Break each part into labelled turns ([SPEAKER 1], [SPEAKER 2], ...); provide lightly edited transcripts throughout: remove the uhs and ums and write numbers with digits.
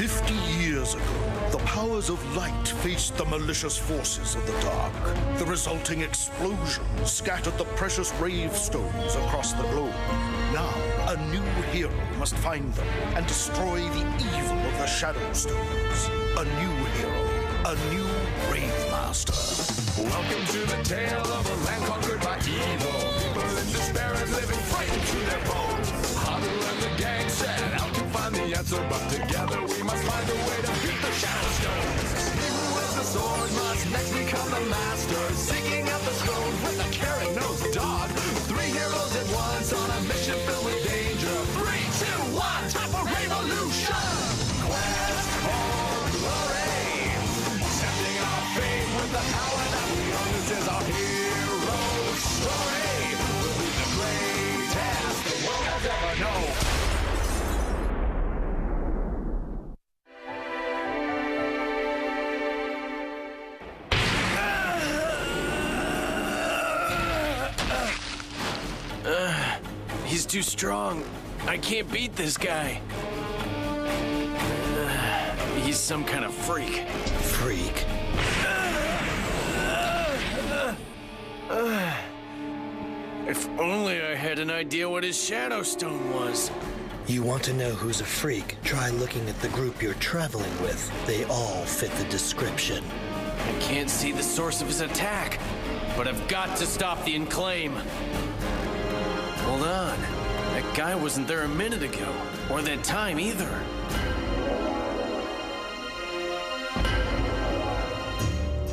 [SPEAKER 1] 50 years ago, the powers of light faced the malicious forces of the dark. The resulting explosion scattered the precious rave stones across the globe. Now, a new hero must find them and destroy the evil of the Shadow Stones. A new hero, a new Rave Master.
[SPEAKER 2] Welcome to the tale of a land conquered by evil. People in despair and living frightened to their bones. Haru and the gang set out to find the answer, but together we must find a way to beat the Shadow Stones. He who wields the sword must next become the master, seeking out the stones with a carrot-nosed dog. 3 heroes at once on a mission filled with danger. 3, 2, 1, time for revolution! Quest for glory, accepting our fate with the power that we own. This is our hero story. We'll be the greatest the world has ever known.
[SPEAKER 3] He's too strong. I can't beat this guy. He's some kind of freak.
[SPEAKER 4] Freak?
[SPEAKER 3] If only I had an idea what his Shadow Stone was.
[SPEAKER 4] You want to know who's a freak? Try looking at the group you're traveling with. They all fit the description.
[SPEAKER 3] I can't see the source of his attack, but I've got to stop the Enclame. Hold on. That guy wasn't there a minute ago, or that time either.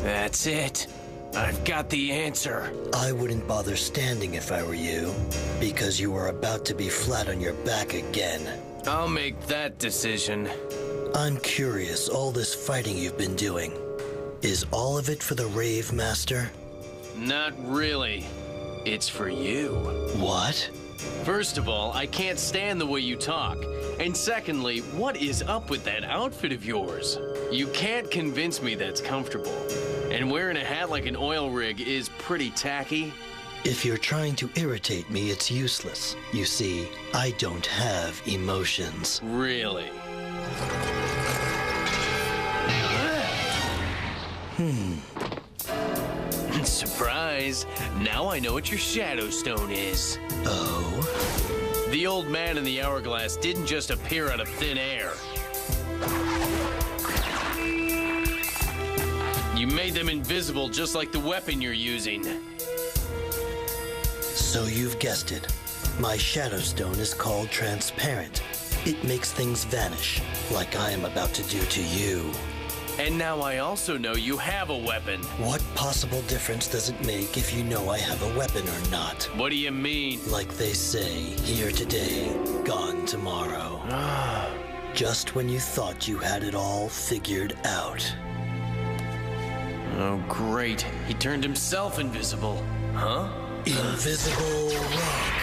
[SPEAKER 3] That's it. I've got the answer.
[SPEAKER 4] I wouldn't bother standing if I were you, because you are about to be flat on your back again.
[SPEAKER 3] I'll make that decision.
[SPEAKER 4] I'm curious, all this fighting you've been doing, is all of it for the Rave Master?
[SPEAKER 3] Not really. It's for you.
[SPEAKER 4] What?
[SPEAKER 3] First of all, I can't stand the way you talk. And secondly, what is up with that outfit of yours? You can't convince me that's comfortable. And wearing a hat like an oil rig is pretty tacky.
[SPEAKER 4] If you're trying to irritate me, it's useless. You see, I don't have emotions.
[SPEAKER 3] Really? Surprise! Now I know what your Shadow Stone is.
[SPEAKER 4] Oh?
[SPEAKER 3] The old man in the hourglass didn't just appear out of thin air. You made them invisible just like the weapon you're using.
[SPEAKER 4] So you've guessed it. My Shadow Stone is called Transparent. It makes things vanish, like I am about to do to you.
[SPEAKER 3] And now I also know you have a weapon.
[SPEAKER 4] What possible difference does it make if you know I have a weapon or not?
[SPEAKER 3] What do you mean?
[SPEAKER 4] Like they say, here today, gone tomorrow. Just when you thought you had it all figured out.
[SPEAKER 3] Oh, great. He turned himself invisible. Huh?
[SPEAKER 4] Invisible rock.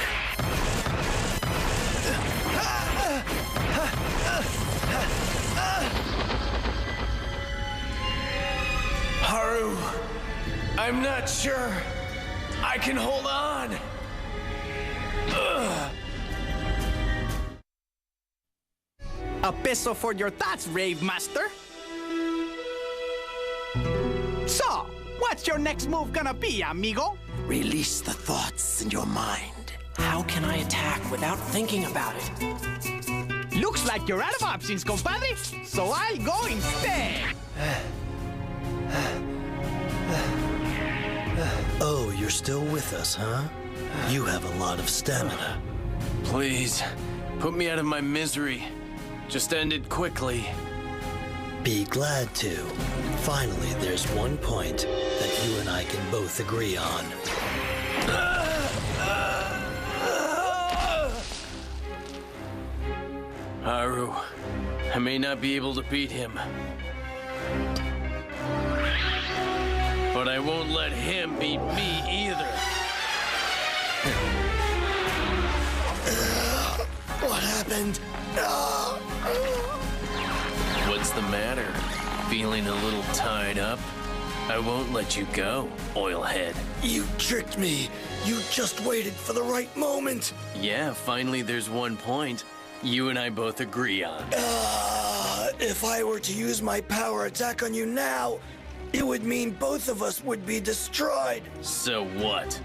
[SPEAKER 3] Haru, I'm not sure I can hold on.
[SPEAKER 5] A peso for your thoughts, Rave Master. So, what's your next move gonna be, amigo?
[SPEAKER 6] Release the thoughts in your mind. How can I attack without thinking about it?
[SPEAKER 5] Looks like you're out of options, compadre. So I'll go instead.
[SPEAKER 4] Oh, you're still with us, huh? You have a lot of stamina.
[SPEAKER 3] Please, put me out of my misery. Just end it quickly.
[SPEAKER 4] Be glad to. Finally, there's one point that you and I can both agree on.
[SPEAKER 3] Haru, I may not be able to beat him. But I won't let him beat me either.
[SPEAKER 4] What happened?
[SPEAKER 3] What's the matter? Feeling a little tied up? I won't let you go, oilhead.
[SPEAKER 4] You tricked me. You just waited for the right moment.
[SPEAKER 3] Yeah, finally there's one point you and I both agree on.
[SPEAKER 4] If I were to use my power attack on you now, it would mean both of us would be destroyed.
[SPEAKER 3] So what?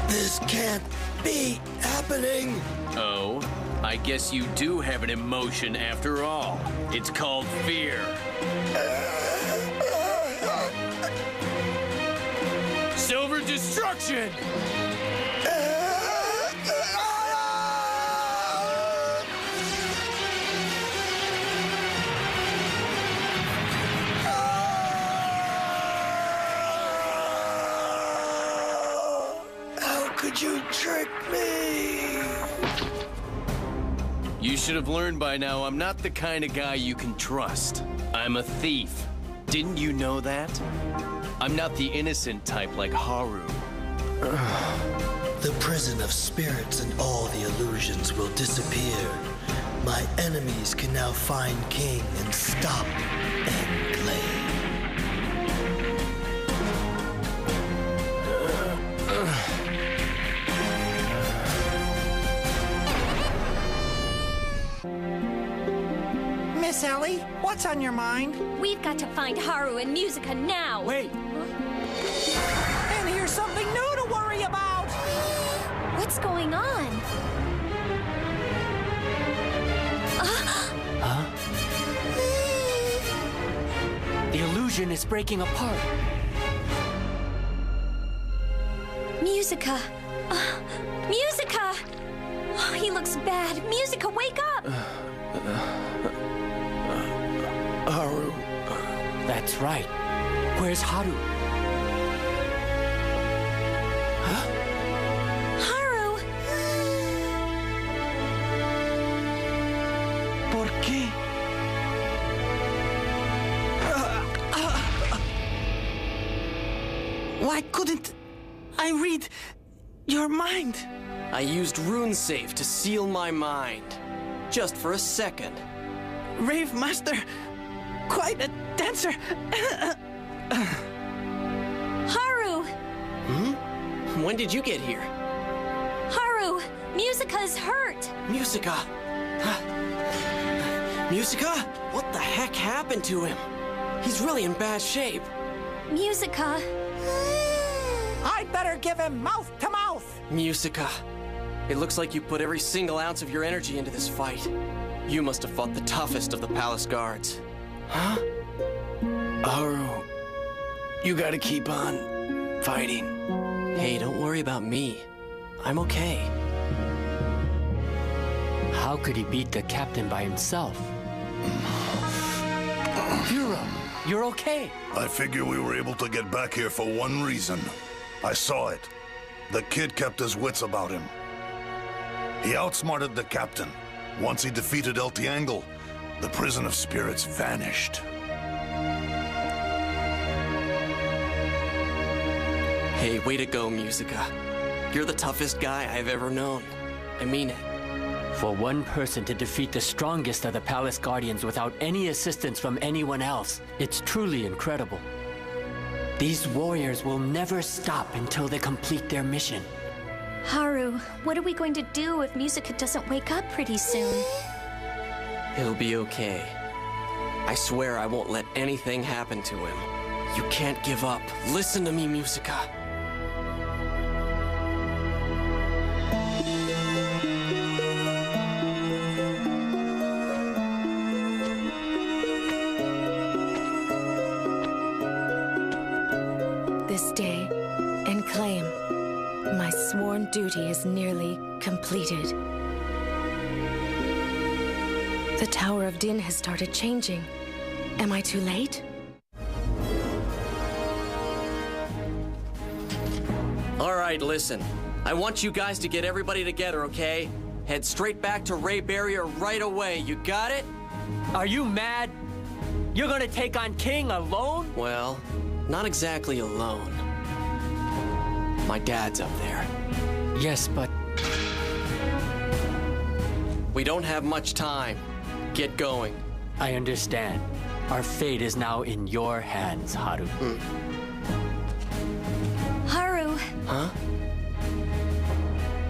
[SPEAKER 4] This can't be happening.
[SPEAKER 3] Oh, I guess you do have an emotion after all. It's called fear. Silver destruction!
[SPEAKER 4] How could you trick me?
[SPEAKER 3] You should have learned by now I'm not the kind of guy you can trust. I'm a thief. Didn't you know that? I'm not the innocent type like Haru.
[SPEAKER 4] The prison of spirits and all the illusions will disappear. My enemies can now find King and stop Endgame.
[SPEAKER 5] Miss Ellie, what's on your mind?
[SPEAKER 7] We've got to find Haru and Musica now.
[SPEAKER 5] Wait. And here's something new to worry about.
[SPEAKER 7] What's going on?
[SPEAKER 8] The illusion is breaking apart.
[SPEAKER 7] Musica. Musica! Oh, he looks bad. Musica, wake up!
[SPEAKER 8] Haru. That's right. Where's Haru?
[SPEAKER 7] Haru!
[SPEAKER 5] ¿Por qué? Why couldn't I read your mind?
[SPEAKER 6] I used Rune Safe to seal my mind. Just for a second.
[SPEAKER 5] Rave Master, quite a dancer.
[SPEAKER 7] Haru!
[SPEAKER 6] When did you get here?
[SPEAKER 7] Haru! Musica's hurt!
[SPEAKER 6] Musica! Musica? What the heck happened to him? He's really in bad shape.
[SPEAKER 7] Musica.
[SPEAKER 5] I'd better give him mouth to mouth.
[SPEAKER 6] Musica. It looks like you put every single ounce of your energy into this fight. You must have fought the toughest of the palace guards. Huh?
[SPEAKER 3] Haru, you gotta keep on fighting.
[SPEAKER 6] Hey, don't worry about me. I'm okay.
[SPEAKER 8] How could he beat the captain by himself? Hero, you're okay.
[SPEAKER 9] I figure we were able to get back here for one reason. I saw it. The kid kept his wits about him. He outsmarted the captain. Once he defeated El Triangle, the prison of spirits vanished.
[SPEAKER 6] Hey, way to go, Musica. You're the toughest guy I've ever known. I mean it.
[SPEAKER 8] For one person to defeat the strongest of the Palace Guardians without any assistance from anyone else, it's truly incredible. These warriors will never stop until they complete their mission.
[SPEAKER 7] Haru, what are we going to do if Musica doesn't wake up pretty soon?
[SPEAKER 6] He'll be okay. I swear I won't let anything happen to him. You can't give up. Listen to me, Musica.
[SPEAKER 10] This day, and claim my sworn duty is nearly completed. The Tower of Din has started changing. Am I too late?
[SPEAKER 6] All right, listen. I want you guys to get everybody together, okay? Head straight back to Ray Barrier right away. You got it?
[SPEAKER 8] Are you mad? You're gonna take on King alone?
[SPEAKER 6] Well, not exactly alone. My dad's up there.
[SPEAKER 8] Yes, but...
[SPEAKER 6] We don't have much time. Get going.
[SPEAKER 8] I understand. Our fate is now in your hands, Haru.
[SPEAKER 7] Haru,
[SPEAKER 6] Huh?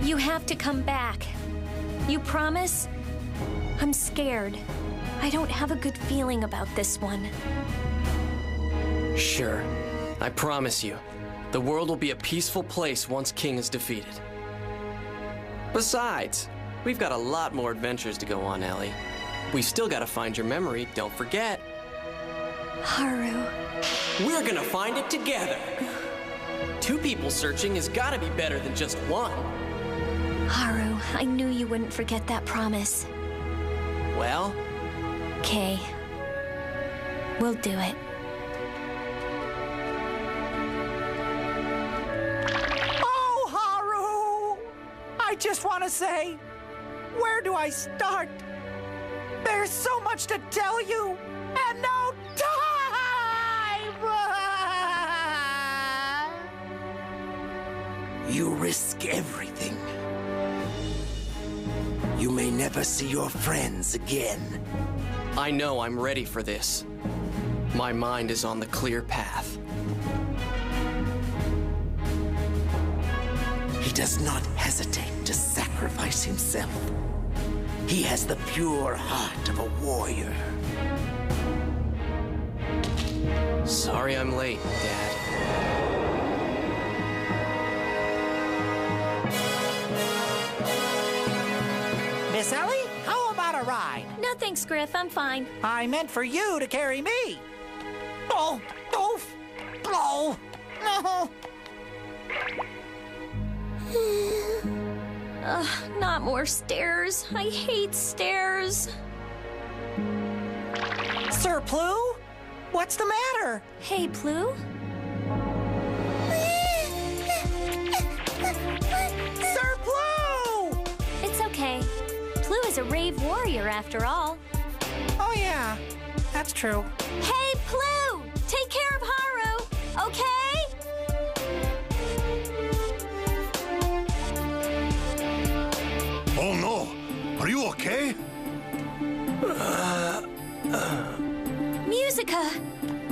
[SPEAKER 7] you have to come back. You promise? I'm scared. I don't have a good feeling about this one.
[SPEAKER 6] Sure. I promise you. The world will be a peaceful place once King is defeated. Besides, we've got a lot more adventures to go on, Ellie. We've still got to find your memory, don't forget.
[SPEAKER 7] Haru.
[SPEAKER 6] We're gonna find it together. 2 people searching has gotta be better than just 1.
[SPEAKER 7] Haru, I knew you wouldn't forget that promise.
[SPEAKER 6] Well?
[SPEAKER 7] Okay. We'll do it.
[SPEAKER 5] Oh, Haru! I just want to say, where do I start? There's so much to tell you, and no time!
[SPEAKER 11] You risk everything. You may never see your friends again.
[SPEAKER 6] I know I'm ready for this. My mind is on the clear path.
[SPEAKER 11] He does not hesitate to sacrifice himself. He has the pure heart of a warrior.
[SPEAKER 6] Sorry I'm late, Dad.
[SPEAKER 5] Miss Ellie, how about a ride?
[SPEAKER 7] No thanks, Griff. I'm fine.
[SPEAKER 5] I meant for you to carry me. Oh, oof, blow. No.
[SPEAKER 7] Not more stairs. I hate stairs.
[SPEAKER 5] Sir Plu? What's the matter?
[SPEAKER 7] Hey, Plu?
[SPEAKER 5] Sir Plu!
[SPEAKER 7] It's okay. Plu is a rave warrior after all.
[SPEAKER 5] Oh, yeah. That's true.
[SPEAKER 7] Hey, Plu! Take care of Haru, okay?
[SPEAKER 9] Oh no! Are you okay?
[SPEAKER 7] Musica!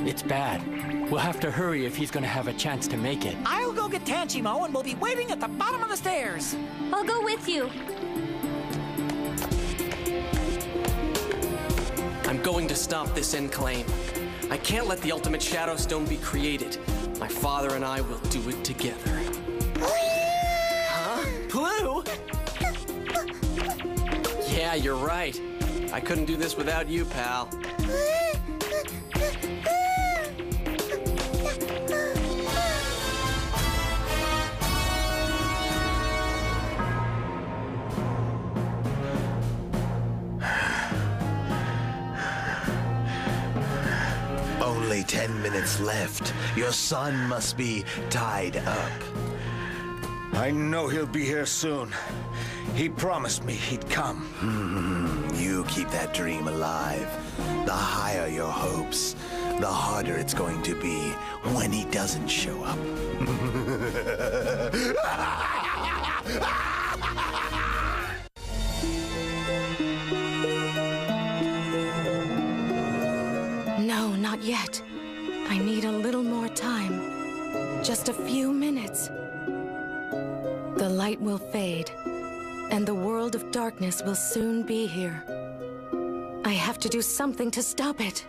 [SPEAKER 8] It's bad. We'll have to hurry if he's gonna have a chance to make it.
[SPEAKER 5] I'll go get Tanchimo and we'll be waiting at the bottom of the stairs.
[SPEAKER 7] I'll go with you.
[SPEAKER 6] I'm going to stop this Enclame. I can't let the ultimate Shadow Stone be created. My father and I will do it together. Huh? Plu? Yeah, you're right. I couldn't do this without you, pal.
[SPEAKER 11] Only 10 minutes left. Your son must be tied up.
[SPEAKER 12] I know he'll be here soon. He promised me he'd come.
[SPEAKER 11] You keep that dream alive. The higher your hopes, the harder it's going to be when he doesn't show up.
[SPEAKER 10] No, not yet. I need a little more time. Just a few minutes. The light will fade, and the world of darkness will soon be here. I have to do something to stop it.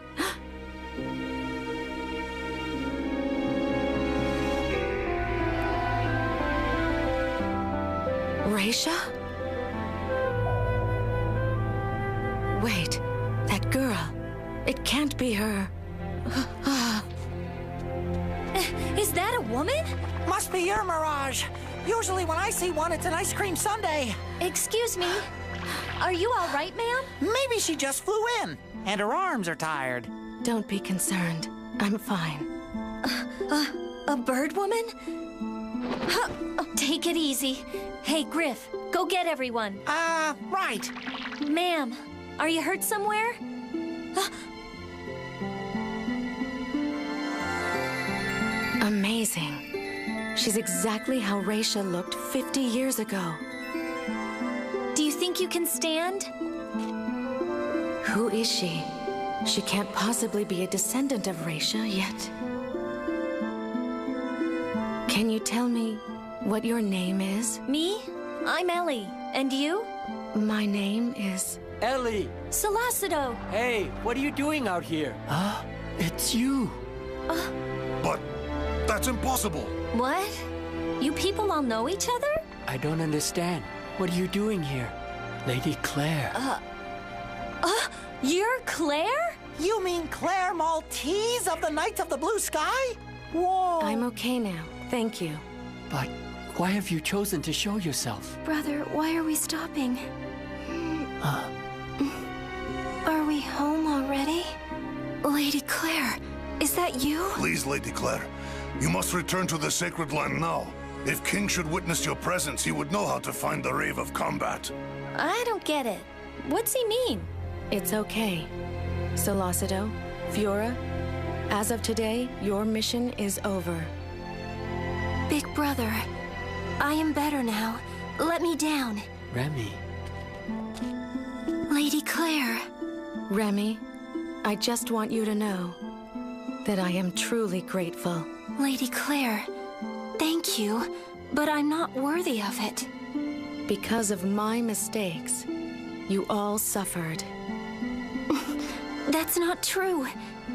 [SPEAKER 10] Raisha? Wait, that girl. It can't be her.
[SPEAKER 7] Is that a woman?
[SPEAKER 5] Must be your mirage. Usually when I see one, it's an ice cream sundae.
[SPEAKER 7] Excuse me. Are you all right, ma'am?
[SPEAKER 5] Maybe she just flew in, and her arms are tired.
[SPEAKER 10] Don't be concerned. I'm fine.
[SPEAKER 7] A bird woman? Huh. Oh, take it easy. Hey, Griff, go get everyone.
[SPEAKER 5] Right.
[SPEAKER 7] Ma'am, are you hurt somewhere?
[SPEAKER 10] Amazing. She's exactly how Raisha looked 50 years ago.
[SPEAKER 7] Do you think you can stand?
[SPEAKER 10] Who is she? She can't possibly be a descendant of Raisha yet. Can you tell me what your name is?
[SPEAKER 7] Me? I'm Ellie. And you?
[SPEAKER 10] My name is...
[SPEAKER 8] Ellie!
[SPEAKER 7] Solocido!
[SPEAKER 8] Hey, what are you doing out here? Huh? It's you!
[SPEAKER 9] But that's impossible!
[SPEAKER 7] What? You people all know each other?
[SPEAKER 8] I don't understand. What are you doing here? Lady Claire.
[SPEAKER 7] You're Claire?
[SPEAKER 5] You mean Claire Maltese of the Knights of the Blue Sky? Whoa!
[SPEAKER 10] I'm okay now, thank you.
[SPEAKER 8] But why have you chosen to show yourself?
[SPEAKER 7] Brother, why are we stopping? Are we home already? Lady Claire, is that you?
[SPEAKER 9] Please, Lady Claire, you must return to the Sacred Land now. If King should witness your presence, he would know how to find the Rave of Combat.
[SPEAKER 7] I don't get it. What's he mean?
[SPEAKER 10] It's okay. Solocido, Fiora, as of today, your mission is over.
[SPEAKER 7] Big brother, I am better now. Let me down.
[SPEAKER 8] Remy.
[SPEAKER 7] Lady Claire.
[SPEAKER 10] Remy, I just want you to know that I am truly grateful.
[SPEAKER 7] Lady Claire, thank you, but I'm not worthy of it.
[SPEAKER 10] Because of my mistakes, you all suffered.
[SPEAKER 7] That's not true.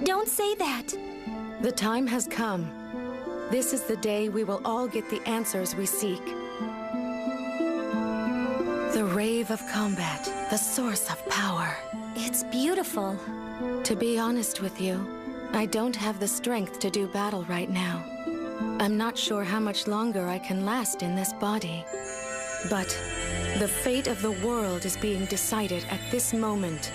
[SPEAKER 7] Don't say that.
[SPEAKER 10] The time has come. This is the day we will all get the answers we seek. The Rave of Combat, the source of power.
[SPEAKER 7] It's beautiful.
[SPEAKER 10] To be honest with you, I don't have the strength to do battle right now. I'm not sure how much longer I can last in this body. But the fate of the world is being decided at this moment.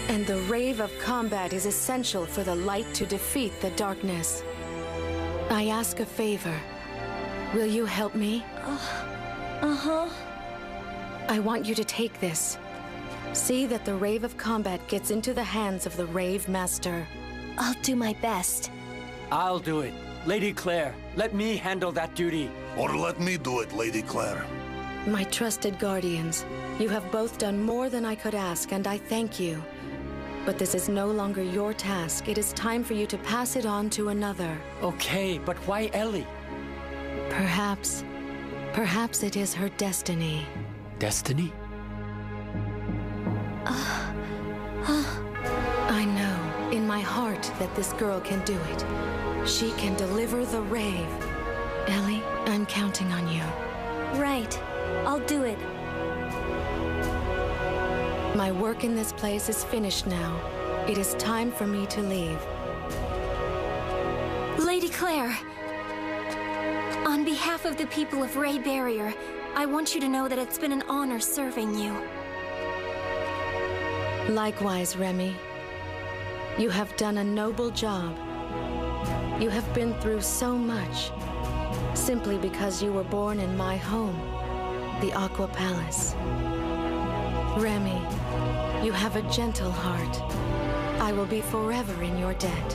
[SPEAKER 10] And the Rave of Combat is essential for the light to defeat the darkness. I ask a favor. Will you help me? I want you to take this. See that the Rave of Combat gets into the hands of the Rave Master.
[SPEAKER 7] I'll do my best.
[SPEAKER 8] I'll do it. Lady Claire, let me handle that duty.
[SPEAKER 9] Or let me do it, Lady Claire.
[SPEAKER 10] My trusted guardians, you have both done more than I could ask, and I thank you. But this is no longer your task. It is time for you to pass it on to another.
[SPEAKER 8] Okay, but why Ellie?
[SPEAKER 10] Perhaps it is her destiny.
[SPEAKER 8] Destiny?
[SPEAKER 10] I know, in my heart, that this girl can do it. She can deliver the Rave. Ellie, I'm counting on you.
[SPEAKER 7] Right. I'll do it.
[SPEAKER 10] My work in this place is finished now. It is time for me to leave.
[SPEAKER 7] Lady Claire, on behalf of the people of Ray Barrier, I want you to know that it's been an honor serving you.
[SPEAKER 10] Likewise, Remy. You have done a noble job. You have been through so much, simply because you were born in my home, the Aqua Palace. Remy, you have a gentle heart. I will be forever in your debt.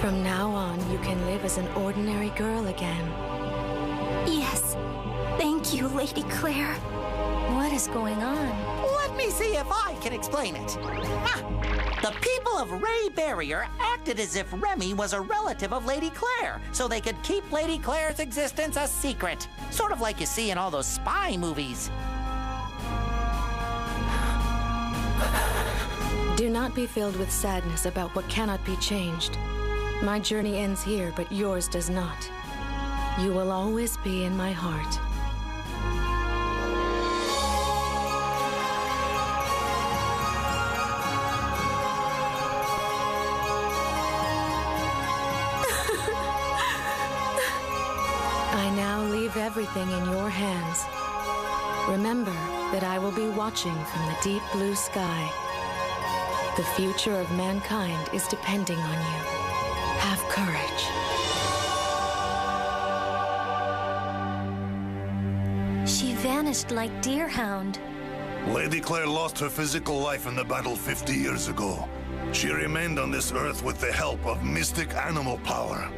[SPEAKER 10] From now on, you can live as an ordinary girl again.
[SPEAKER 7] Yes. Thank you, Lady Claire. What is going on?
[SPEAKER 5] Let me see if I can explain it. The people of Ray Barrier acted as if Remy was a relative of Lady Claire, so they could keep Lady Claire's existence a secret. Sort of like you see in all those spy movies.
[SPEAKER 10] Do not be filled with sadness about what cannot be changed. My journey ends here, but yours does not. You will always be in my heart. I now leave everything in your hands. Remember that I will be watching from the deep blue sky. The future of mankind is depending on you. Have courage.
[SPEAKER 7] She vanished like Deerhound.
[SPEAKER 9] Lady Claire lost her physical life in the battle 50 years ago. She remained on this earth with the help of mystic animal power.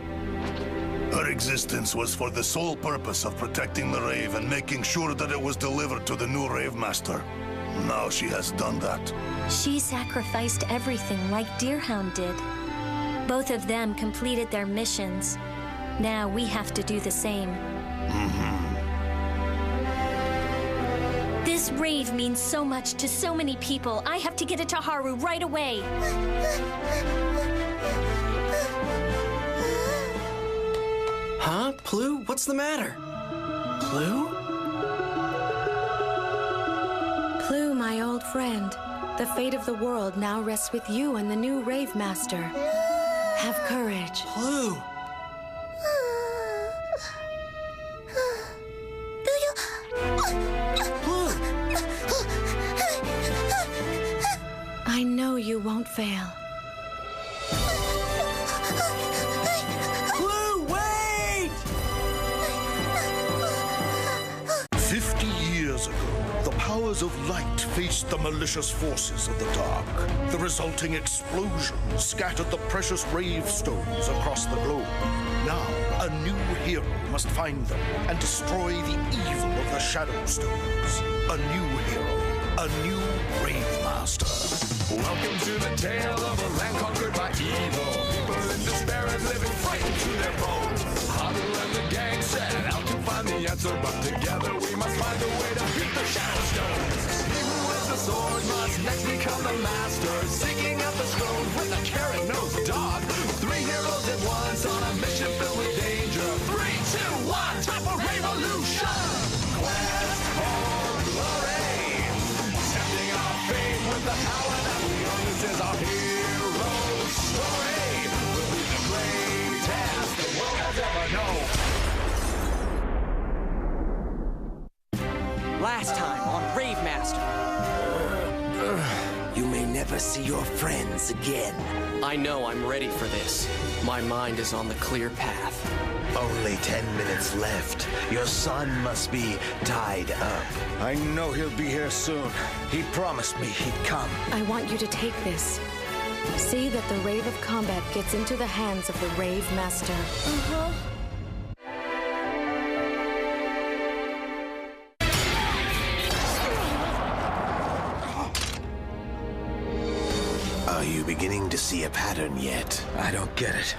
[SPEAKER 9] Her existence was for the sole purpose of protecting the Rave and making sure that it was delivered to the new Rave Master. Now she has done that.
[SPEAKER 7] She sacrificed everything like Deerhound did. Both of them completed their missions. Now we have to do the same. This rave means so much to so many people. I have to get it to Haru right away.
[SPEAKER 6] Huh? Plu? What's the matter? Plu?
[SPEAKER 10] Plu, my old friend, the fate of the world now rests with you and the new Rave Master. Have courage.
[SPEAKER 6] Plu!
[SPEAKER 10] I know you won't fail.
[SPEAKER 6] Plu, wait!
[SPEAKER 1] 50 years ago, the powers of light faced the malicious forces of the dark. The resulting explosion scattered the precious rave stones across the globe. Now, a new hero must find them and destroy the evil of the Shadow Stones. A new hero, a new Rave Master.
[SPEAKER 2] Welcome to the tale of a land conquered by evil. People in despair and living frightened to their bones. Haru and the gang set out to find the answer, but together we must find a way to beat the Shadow Stones. He who wields the sword must next become the master, seeking out the stones with a carrot-nosed dog. 3 heroes at once on a mission filled with danger. 3, 2, 1, time for revolution! Quest for glory! Accepting our fate with the power that we own. This is our hero story. We'll be the greatest the world has ever known.
[SPEAKER 6] Last time on Rave Master.
[SPEAKER 11] You may never see your friends again.
[SPEAKER 6] I know I'm ready for this. My mind is on the clear path.
[SPEAKER 11] Only 10 minutes left. Your son must be tied up.
[SPEAKER 12] I know he'll be here soon. He promised me he'd come.
[SPEAKER 10] I want you to take this. See that the Rave of Combat gets into the hands of the Rave Master.
[SPEAKER 11] Are you beginning to see a pattern yet?
[SPEAKER 12] I don't get it.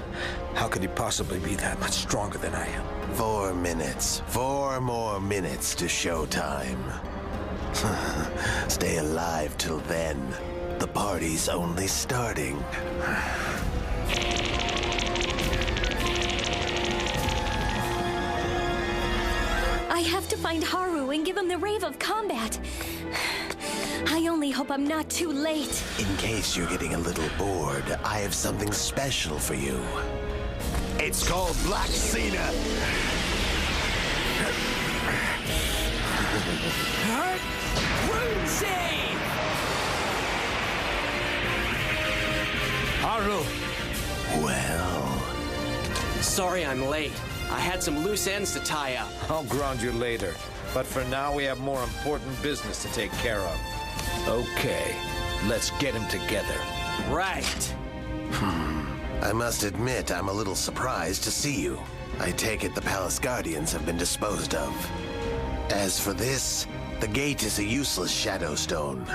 [SPEAKER 12] How could he possibly be that much stronger than I am?
[SPEAKER 11] 4 minutes. 4 more minutes to showtime. Stay alive till then. The party's only starting.
[SPEAKER 7] I have to find Haru and give him the Rave of Combat. I only hope I'm not too late.
[SPEAKER 11] In case you're getting a little bored, I have something special for you. It's called Black Cena.
[SPEAKER 6] Rune save!
[SPEAKER 12] Haru!
[SPEAKER 11] Well...
[SPEAKER 6] Sorry I'm late. I had some loose ends to tie up.
[SPEAKER 12] I'll ground you later. But for now, we have more important business to take care of. Okay, let's get him together.
[SPEAKER 6] Right.
[SPEAKER 11] I must admit, I'm a little surprised to see you. I take it the Palace Guardians have been disposed of. As for this, the gate is a useless shadow stone.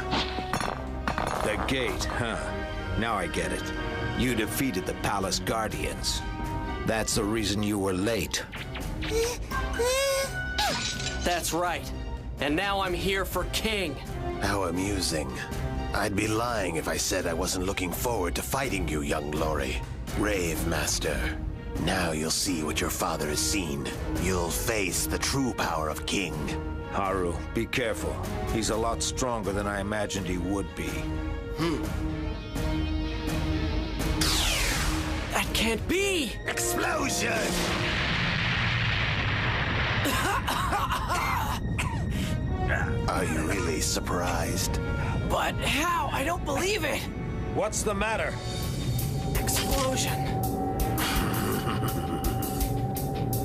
[SPEAKER 12] The gate, huh? Now I get it. You defeated the Palace Guardians. That's the reason you were late.
[SPEAKER 6] That's right. And now I'm here for King.
[SPEAKER 11] How amusing. I'd be lying if I said I wasn't looking forward to fighting you, young Lori. Rave Master. Now you'll see what your father has seen. You'll face the true power of King.
[SPEAKER 12] Haru, be careful. He's a lot stronger than I imagined he would be.
[SPEAKER 6] That can't be!
[SPEAKER 11] Explosion! Are you really surprised?
[SPEAKER 6] But how? I don't believe it!
[SPEAKER 12] What's the matter?
[SPEAKER 6] Explosion.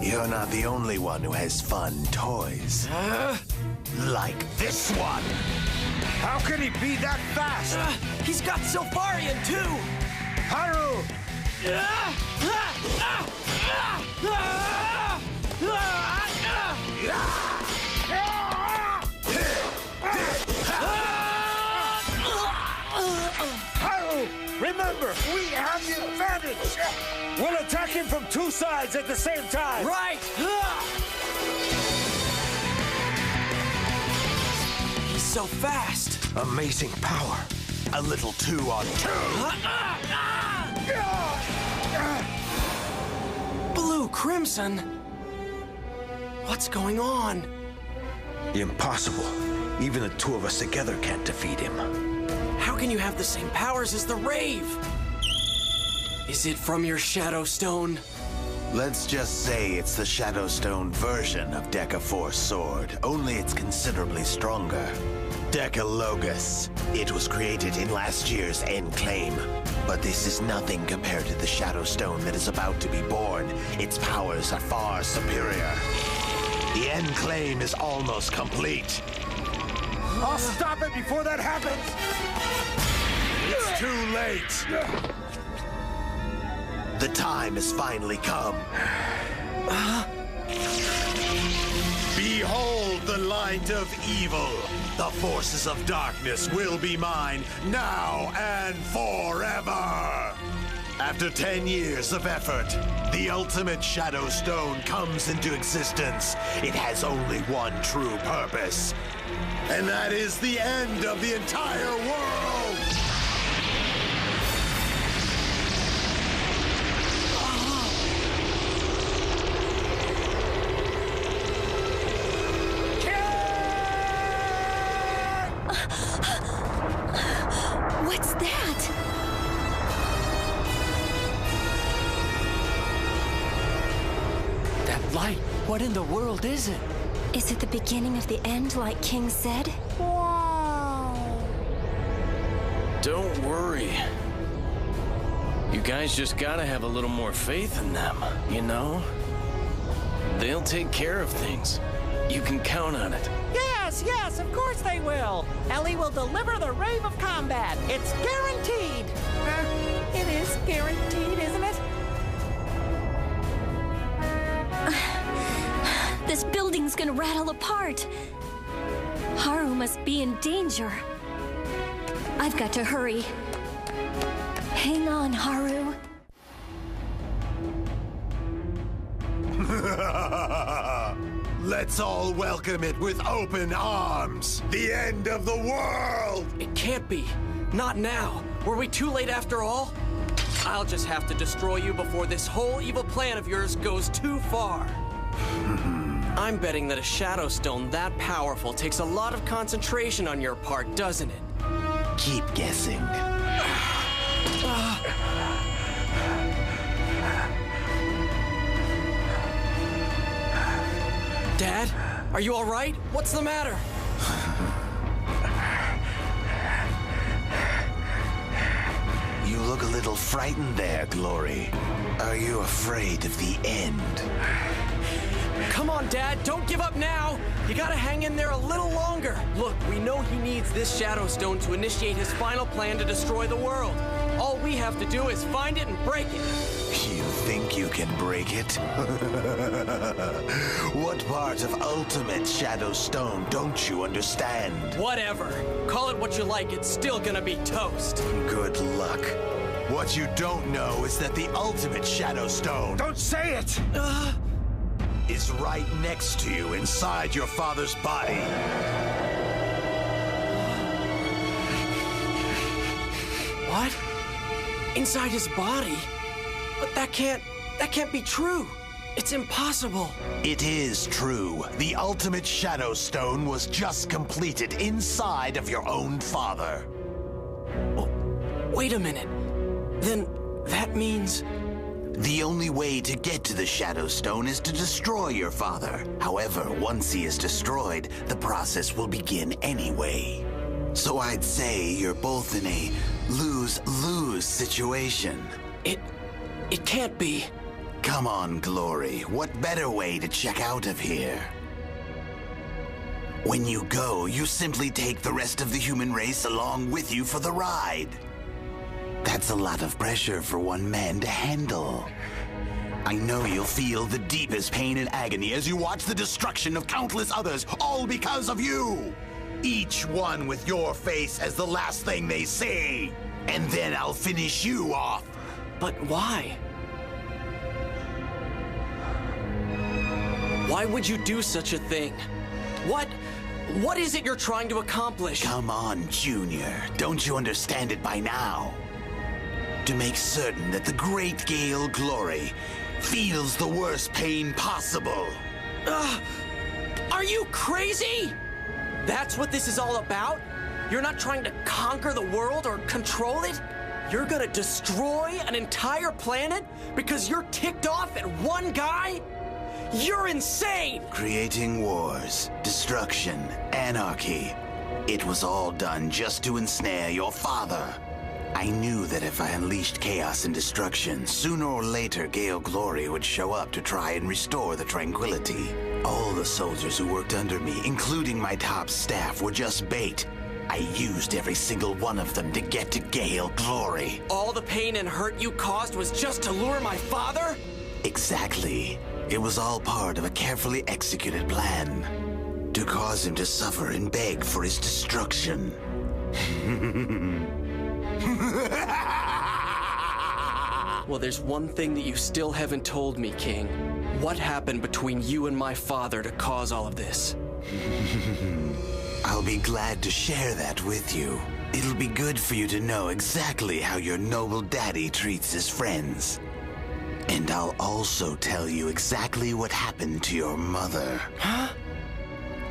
[SPEAKER 11] You're not the only one who has fun toys. Like this one.
[SPEAKER 12] How can he be that fast?
[SPEAKER 6] He's got Silvarian too!
[SPEAKER 12] Haru! Haru! Remember, we have the advantage! We'll attack him from 2 sides at the same time!
[SPEAKER 6] Right! He's so fast.
[SPEAKER 12] Amazing power.
[SPEAKER 11] A little 2-on-2.
[SPEAKER 6] Blue Crimson? What's going on?
[SPEAKER 12] Impossible. Even the two of us together can't defeat him.
[SPEAKER 6] How can you have the same powers as the Rave? Is it from your Shadow Stone?
[SPEAKER 11] Let's just say it's the Shadow Stone version of Deca Force Sword, only it's considerably stronger. Decalogus. It was created in last year's Enclaim, but this is nothing compared to the Shadow Stone that is about to be born. Its powers are far superior. The Enclaim is almost complete.
[SPEAKER 12] I'll stop it before that happens!
[SPEAKER 11] It's too late! The time has finally come. Behold the light of evil. The forces of darkness will be mine now and forever. After 10 years of effort, the ultimate Shadow Stone comes into existence. It has only one true purpose, and that is the end of the entire world!
[SPEAKER 7] What's that?
[SPEAKER 8] That light, what in the world is it?
[SPEAKER 7] Is it the beginning of the end, like King said?
[SPEAKER 3] Don't worry. You guys just gotta have a little more faith in them, you know? They'll take care of things. You can count on it.
[SPEAKER 5] Yes, yes, of course they will. Ellie will deliver the Rave of Combat. It's guaranteed. It is guaranteed, isn't it?
[SPEAKER 7] This building's gonna rattle apart. Haru must be in danger. I've got to hurry. Hang on, Haru.
[SPEAKER 11] Let's all welcome it with open arms. The end of the world!
[SPEAKER 6] It can't be. Not now. Were we too late after all? I'll just have to destroy you before this whole evil plan of yours goes too far. I'm betting that a Shadow Stone that powerful takes a lot of concentration on your part, doesn't it?
[SPEAKER 11] Keep guessing.
[SPEAKER 6] Dad, are you all right? What's the matter?
[SPEAKER 11] You look a little frightened there, Glory. Are you afraid of the end?
[SPEAKER 6] Come on, Dad, don't give up now! You gotta hang in there a little longer! Look, we know he needs this Shadow Stone to initiate his final plan to destroy the world. All we have to do is find it and break it.
[SPEAKER 11] You think you can break it? What part of Ultimate Shadow Stone don't you understand?
[SPEAKER 6] Whatever. Call it what you like, it's still gonna be toast.
[SPEAKER 11] Good luck. What you don't know is that the Ultimate Shadow Stone...
[SPEAKER 12] Don't say it!
[SPEAKER 11] ...is right next to you inside your father's body.
[SPEAKER 6] What? Inside his body? But that can't be true. It's impossible.
[SPEAKER 11] It is true. The Ultimate Shadow Stone was just completed inside of your own father.
[SPEAKER 6] Oh, wait a minute. Then that means...
[SPEAKER 11] The only way to get to the Shadow Stone is to destroy your father. However, once he is destroyed, the process will begin anyway. So I'd say you're both in a lose-lose situation.
[SPEAKER 6] It can't be.
[SPEAKER 11] Come on, Glory. What better way to check out of here? When you go, you simply take the rest of the human race along with you for the ride. That's a lot of pressure for one man to handle. I know you'll feel the deepest pain and agony as you watch the destruction of countless others, all because of you. Each one with your face as the last thing they see. And then I'll finish you off.
[SPEAKER 6] But why? Why would you do such a thing? What What is it you're trying to accomplish?
[SPEAKER 11] Come on, Junior. Don't you understand it by now? To make certain that the great Gale Glory feels the worst pain possible.
[SPEAKER 6] Are you crazy? That's what this is all about? You're not trying to conquer the world or control it? You're gonna destroy an entire planet because you're ticked off at one guy? You're insane!
[SPEAKER 11] Creating wars, destruction, anarchy. It was all done just to ensnare your father. I knew that if I unleashed chaos and destruction, sooner or later Gale Glory would show up to try and restore the tranquility. All the soldiers who worked under me, including my top staff, were just bait. I used every single one of them to get to Gale Glory.
[SPEAKER 6] All the pain and hurt you caused was just to lure my father?
[SPEAKER 11] Exactly. It was all part of a carefully executed plan to cause him to suffer and beg for his destruction.
[SPEAKER 6] Well, there's one thing that you still haven't told me, King. What happened between you and my father to cause all of this?
[SPEAKER 11] I'll be glad to share that with you. It'll be good for you to know exactly how your noble daddy treats his friends. And I'll also tell you exactly what happened to your mother.
[SPEAKER 6] Huh?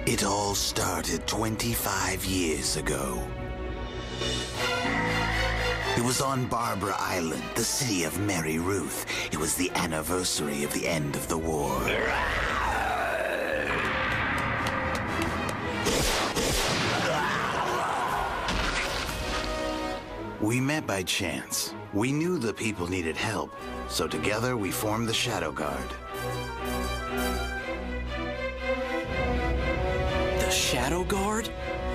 [SPEAKER 11] It all started 25 years ago. It was on Barbara Island, the city of Mary Ruth. It was the anniversary of the end of the war. We met by chance. We knew the people needed help, so together we formed the Shadow Guard.
[SPEAKER 6] The Shadow Guard?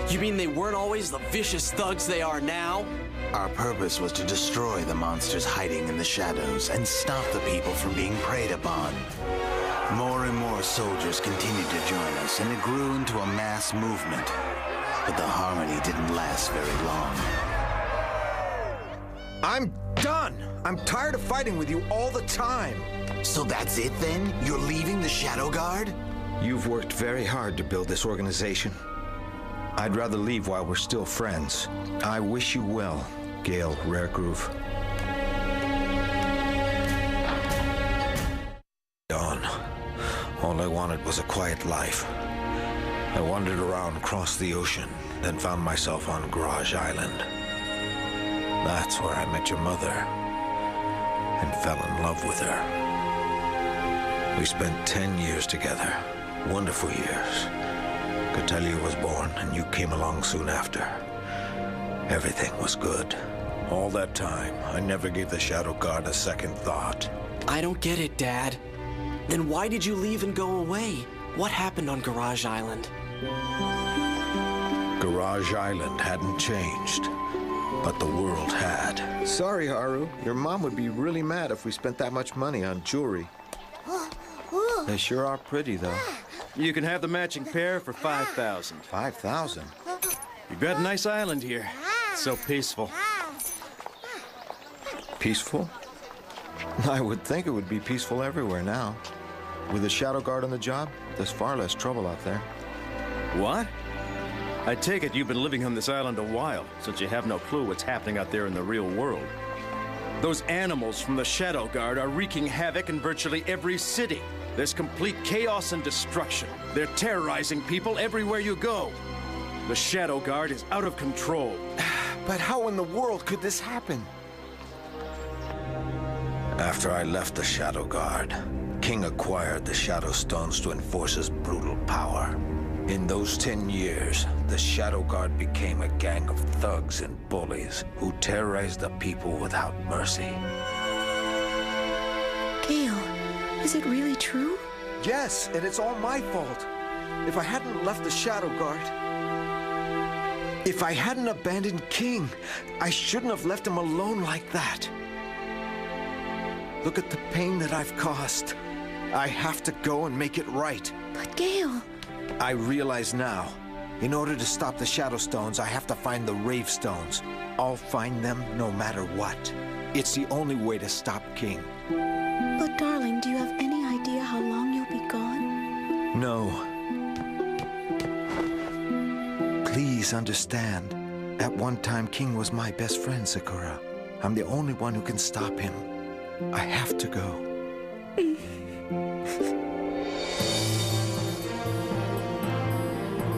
[SPEAKER 6] You mean they weren't always the vicious thugs they are now?
[SPEAKER 11] Our purpose was to destroy the monsters hiding in the shadows and stop the people from being preyed upon. More and more soldiers continued to join us, and it grew into a mass movement. But the harmony didn't last very long.
[SPEAKER 12] I'm done! I'm tired of fighting with you all the time!
[SPEAKER 11] So that's it then? You're leaving the Shadow Guard?
[SPEAKER 12] You've worked very hard to build this organization. I'd rather leave while we're still friends. I wish you well, Gale Rare Groove. Dawn. All I wanted was a quiet life. I wandered around across the ocean, then found myself on Garage Island. That's where I met your mother and fell in love with her. We spent 10 years together. Wonderful years. Catellia was born, and you came along soon after. Everything was good. All that time, I never gave the Shadow Guard a second thought.
[SPEAKER 6] I don't get it, Dad. Then why did you leave and go away? What happened on Garage Island?
[SPEAKER 12] Garage Island hadn't changed, but the world had. Sorry, Haru. Your mom would be really mad if we spent that much money on jewelry. They sure are pretty, though.
[SPEAKER 13] You can have the matching pair for 5,000.
[SPEAKER 12] 5,000?
[SPEAKER 13] You've got a nice island here. It's so peaceful.
[SPEAKER 12] Peaceful? I would think it would be peaceful everywhere now. With the Shadow Guard on the job, there's far less trouble out there.
[SPEAKER 13] What? I take it you've been living on this island a while, since you have no clue what's happening out there in the real world. Those animals from the Shadow Guard are wreaking havoc in virtually every city. There's complete chaos and destruction. They're terrorizing people everywhere you go. The Shadow Guard is out of control.
[SPEAKER 12] But how in the world could this happen? After I left the Shadow Guard, King acquired the Shadow Stones to enforce his brutal power. In those 10 years, the Shadow Guard became a gang of thugs and bullies who terrorized the people without mercy.
[SPEAKER 10] Gale, is it really true?
[SPEAKER 12] Yes, and it's all my fault. If I hadn't left the Shadow Guard, if I hadn't abandoned King, I shouldn't have left him alone like that. Look at the pain that I've caused. I have to go and make it right.
[SPEAKER 10] But Gale...
[SPEAKER 12] I realize now, in order to stop the Shadow Stones, I have to find the Rave Stones. I'll find them no matter what. It's the only way to stop King.
[SPEAKER 10] But darling, do you have any idea how long you'll be gone?
[SPEAKER 12] No. Please understand. At one time, King was my best friend, Sakura. I'm the only one who can stop him. I have to go.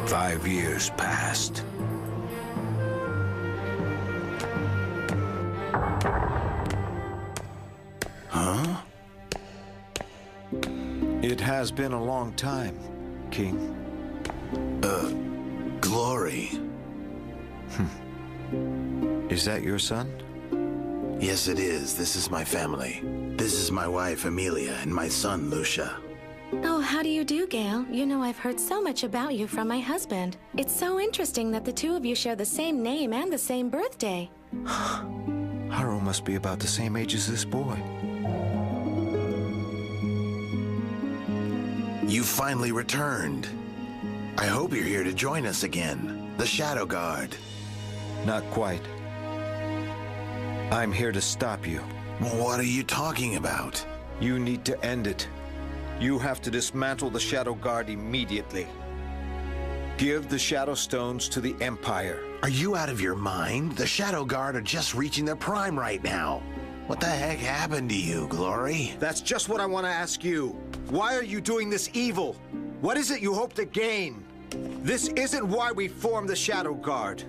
[SPEAKER 12] 5 years passed.
[SPEAKER 11] Huh?
[SPEAKER 12] It has been a long time, King.
[SPEAKER 11] Glory.
[SPEAKER 12] Is that your son?
[SPEAKER 11] Yes, it is. This is my family. This is my wife, Amelia, and my son, Lucia.
[SPEAKER 10] Oh, how do you do, Gale? You know, I've heard so much about you from my husband. It's so interesting that the two of you share the same name and the same birthday.
[SPEAKER 12] Haru must be about the same age as this boy.
[SPEAKER 11] You finally returned. I hope you're here to join us again. The Shadow Guard.
[SPEAKER 12] Not quite. I'm here to stop you.
[SPEAKER 11] What are you talking about?
[SPEAKER 12] You need to end it. You have to dismantle the Shadow Guard immediately. Give the Shadow Stones to the Empire.
[SPEAKER 11] Are you out of your mind? The Shadow Guard are just reaching their prime right now. What the heck happened to you, Glory?
[SPEAKER 12] That's just what I want to ask you. Why are you doing this evil? What is it you hope to gain? This isn't why we formed the Shadow Guard.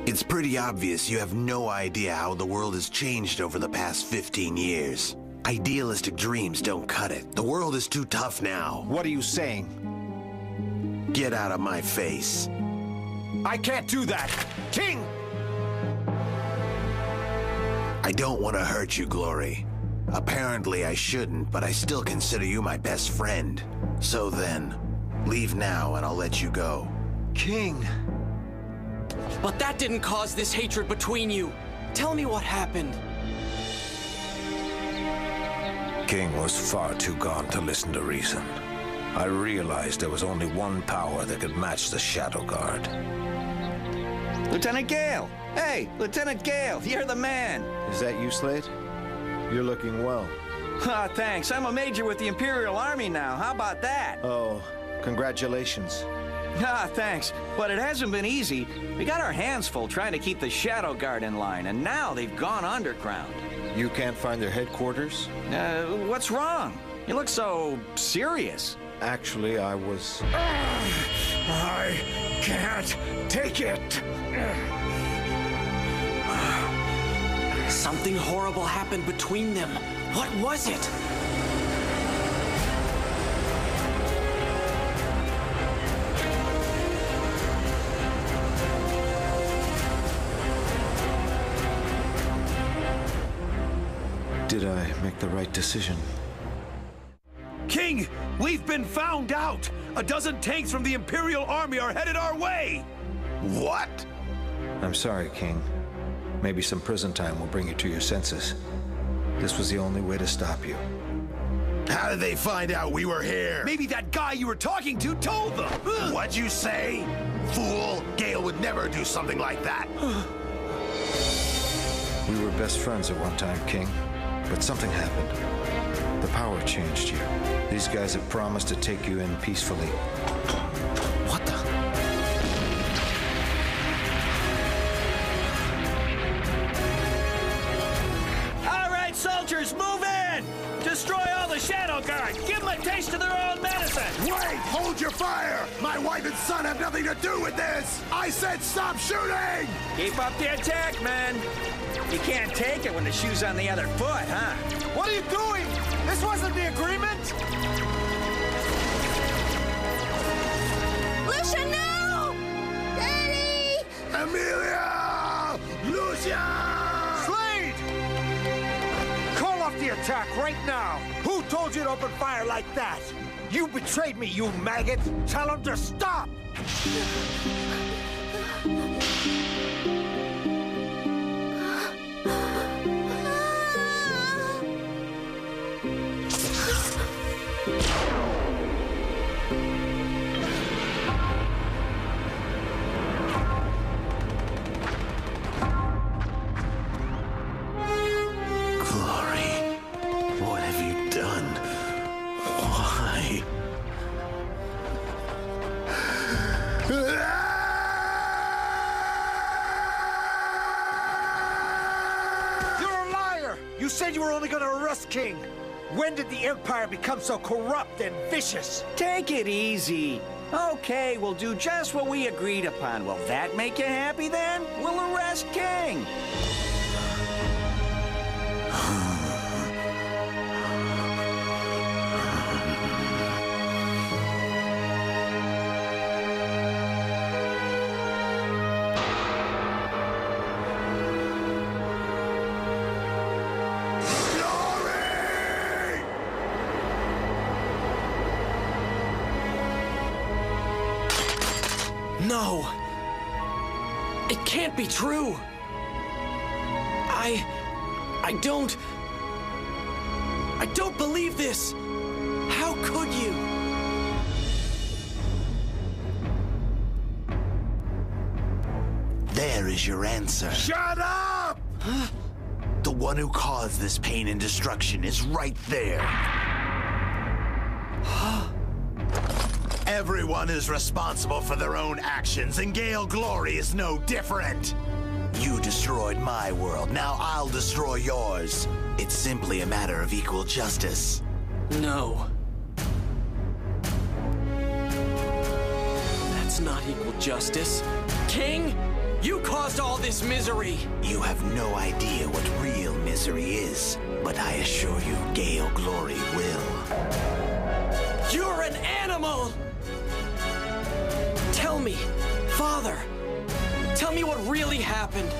[SPEAKER 11] It's pretty obvious you have no idea how the world has changed over the past 15 years. Idealistic dreams don't cut it. The world is too tough now.
[SPEAKER 12] What are you saying?
[SPEAKER 11] Get out of my face.
[SPEAKER 12] I can't do that! King!
[SPEAKER 11] I don't want to hurt you, Glory. Apparently I shouldn't, but I still consider you my best friend. So then, leave now and I'll let you go.
[SPEAKER 12] King!
[SPEAKER 6] But that didn't cause this hatred between you. Tell me what happened.
[SPEAKER 12] King was far too gone to listen to reason. I realized there was only one power that could match the Shadow Guard.
[SPEAKER 14] Lieutenant Gale! Hey, Lieutenant Gale, you're the man!
[SPEAKER 12] Is that you, Slade? You're looking well.
[SPEAKER 14] Ah, thanks. I'm a major with the Imperial Army now. How about that?
[SPEAKER 12] Oh, congratulations.
[SPEAKER 14] Ah, thanks. But it hasn't been easy. We got our hands full trying to keep the Shadow Guard in line, and now they've gone underground.
[SPEAKER 12] You can't find their headquarters?
[SPEAKER 14] What's wrong? You look so serious.
[SPEAKER 12] Actually, I was...
[SPEAKER 2] I can't take it.
[SPEAKER 6] Something horrible happened between them. What was it?
[SPEAKER 12] Did I make the right decision?
[SPEAKER 2] King, we've been found out. A dozen tanks from the Imperial Army are headed our way.
[SPEAKER 11] What?
[SPEAKER 12] I'm sorry, King. Maybe some prison time will bring you to your senses. This was the only way to stop you.
[SPEAKER 11] How did they find out we were here?
[SPEAKER 2] Maybe that guy you were talking to told them.
[SPEAKER 11] What'd you say? Fool! Gale would never do something like that.
[SPEAKER 12] We were best friends at one time, King. But something happened. The power changed you. These guys have promised to take you in peacefully. What the?
[SPEAKER 14] All right, soldiers, move in! Destroy all the Shadow Guard! Give them a taste of their own medicine!
[SPEAKER 11] Wait! Hold your fire! My wife and son have nothing to do with this! I said stop shooting!
[SPEAKER 14] Keep up the attack, man! You can't take it when the shoe's on the other foot, huh?
[SPEAKER 2] What are you doing? This wasn't the agreement!
[SPEAKER 7] Lucia, no! Daddy!
[SPEAKER 11] Amelia! Lucia!
[SPEAKER 2] Slade! Call off the attack right now! Who told you to open fire like that? You betrayed me, you maggot! Tell them to stop!
[SPEAKER 15] King? When did the Empire become so corrupt and vicious?
[SPEAKER 14] Take it easy. Okay, we'll do just what we agreed upon. Will that make you happy then? We'll arrest King.
[SPEAKER 6] No! It can't be true! I don't believe this! How could you?
[SPEAKER 11] There is your answer.
[SPEAKER 15] Shut up!
[SPEAKER 11] The one who caused this pain and destruction is right there. Everyone is responsible for their own actions, and Gale Glory is no different. You destroyed my world, now I'll destroy yours. It's simply a matter of equal justice.
[SPEAKER 6] No. That's not equal justice. King, you caused all this misery!
[SPEAKER 11] You have no idea what real misery is, but I assure you, Gale Glory will.
[SPEAKER 6] You're an animal! Tell me, Father, tell me what really happened.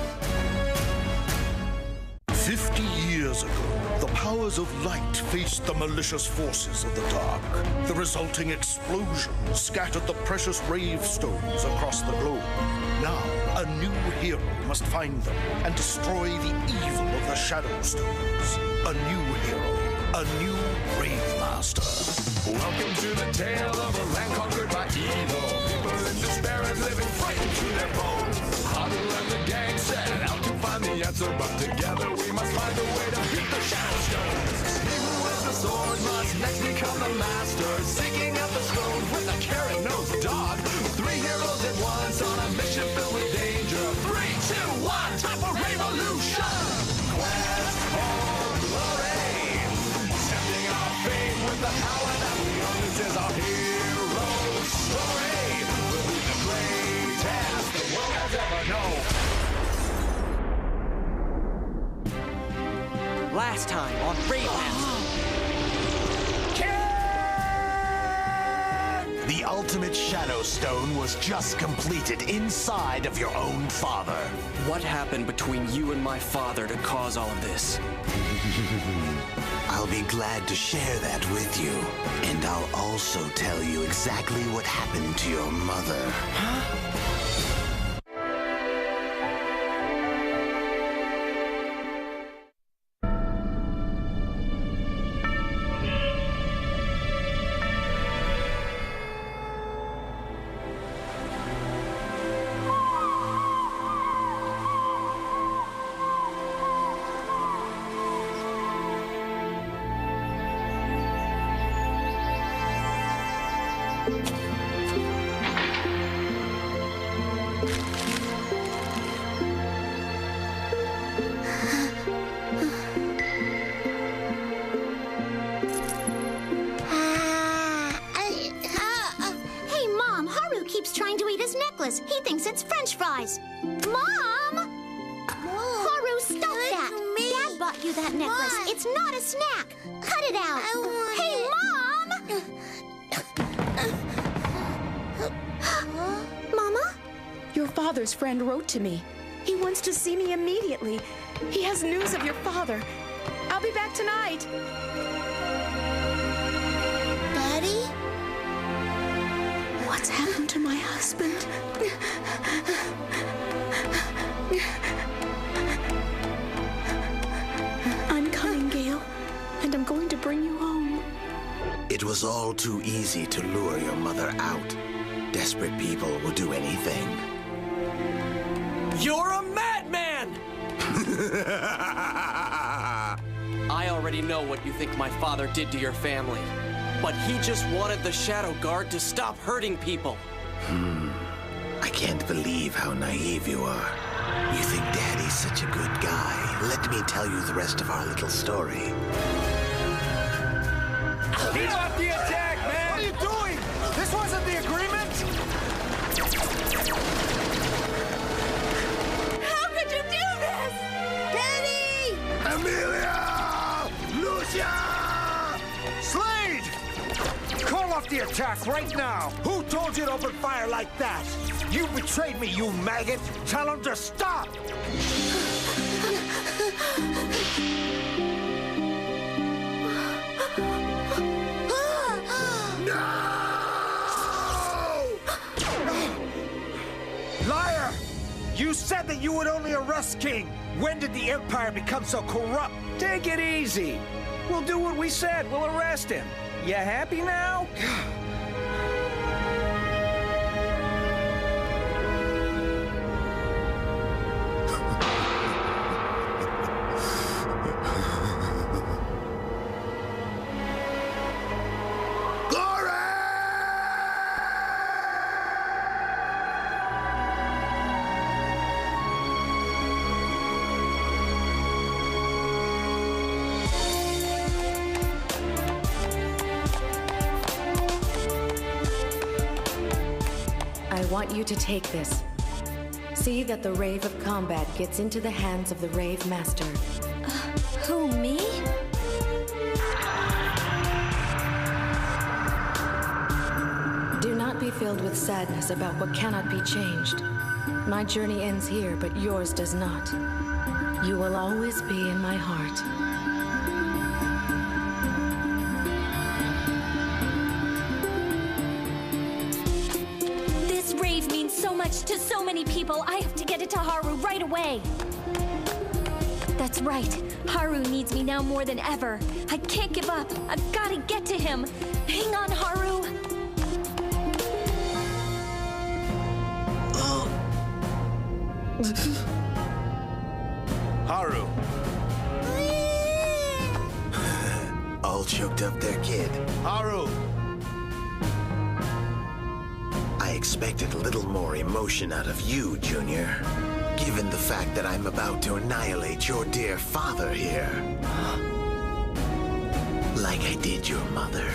[SPEAKER 1] 50 years ago, the powers of light faced the malicious forces of the dark. The resulting explosion scattered the precious rave stones across the globe. Now, a new hero must find them and destroy the evil of the Shadow Stones. A new hero, a new Rave Master.
[SPEAKER 2] Welcome to the tale of a land conquered by evil. People in despair and living frightened to their bones. Huddle and the gang set out to find the answer, but together we must find a way to beat the Shadow Stones. He who wields the sword must next become the master, seeking out the stones with a carrot-nosed dog. 3 heroes at once on a mission filled with danger. 3, 2, 1, time for revolution! Quest for glory, accepting our fate with the power that we own. This is our hero story. We'll be the greatest the world has ever known.
[SPEAKER 6] Last time on Rave Master.
[SPEAKER 11] The ultimate Shadow Stone was just completed inside of your own father.
[SPEAKER 6] What happened between you and my father to cause all of this?
[SPEAKER 11] I'll be glad to share that with you. And I'll also tell you exactly what happened to your mother.
[SPEAKER 6] Huh?
[SPEAKER 16] He thinks it's French fries. Mom! Haru, stop that! Dad bought you that necklace. What? It's not a snack. Cut it out. Hey, Mom!
[SPEAKER 10] Mama? Your father's friend wrote to me. He wants to see me immediately. He has news of your father. I'll be back tonight.
[SPEAKER 16] Daddy?
[SPEAKER 10] What's happened to my husband? I'm coming, Gale, and I'm going to bring you home.
[SPEAKER 11] It was all too easy to lure your mother out. Desperate people will do anything.
[SPEAKER 6] You're a madman! I already know what you think my father did to your family. But he just wanted the Shadow Guard to stop hurting people.
[SPEAKER 11] I can't believe how naive you are. You think Daddy's such a good guy. Let me tell you the rest of our little story.
[SPEAKER 15] Get off the attack, man! What are you doing? This wasn't the agreement!
[SPEAKER 16] How could you do this? Daddy!
[SPEAKER 15] Amelia! Lucia! Slade! Call off the attack right now! Who told you to open fire like that? You betrayed me, you maggot! Tell him to stop! Liar! You said that you would only arrest King. When did the Empire become so corrupt?
[SPEAKER 14] Take it easy. We'll do what we said. We'll arrest him. You happy now?
[SPEAKER 10] I want you to take this. See that the Rave of Combat gets into the hands of the Rave Master.
[SPEAKER 7] Who, me?
[SPEAKER 10] Do not be filled with sadness about what cannot be changed. My journey ends here, but yours does not. You will always be in my heart.
[SPEAKER 7] This rave means so much to so many people. I have to get it to Haru right away. That's right. Haru needs me now more than ever. I can't give up. I've got to get to him. Hang on, Haru.
[SPEAKER 13] Haru.
[SPEAKER 11] All choked up there, kid.
[SPEAKER 13] Haru.
[SPEAKER 11] I expected a little more emotion out of you, Junior. Given the fact that I'm about to annihilate your dear father here. Like I did your mother.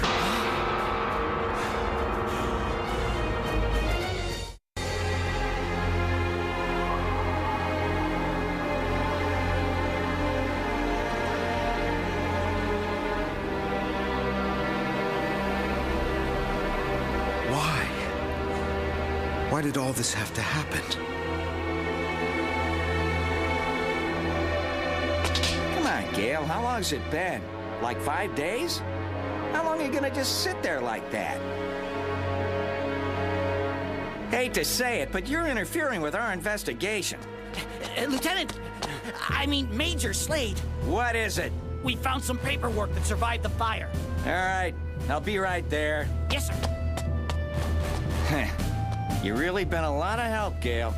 [SPEAKER 17] Why did all this have to happen?
[SPEAKER 14] Come on, Gale. How long's it been? Like 5 days? How long are you gonna just sit there like that? Hate to say it, but you're interfering with our investigation.
[SPEAKER 5] Lieutenant, I mean Major Slade.
[SPEAKER 14] What is it?
[SPEAKER 5] We found some paperwork that survived the fire.
[SPEAKER 14] All right, I'll be right there.
[SPEAKER 5] Yes, sir.
[SPEAKER 14] You've really been a lot of help, Gale.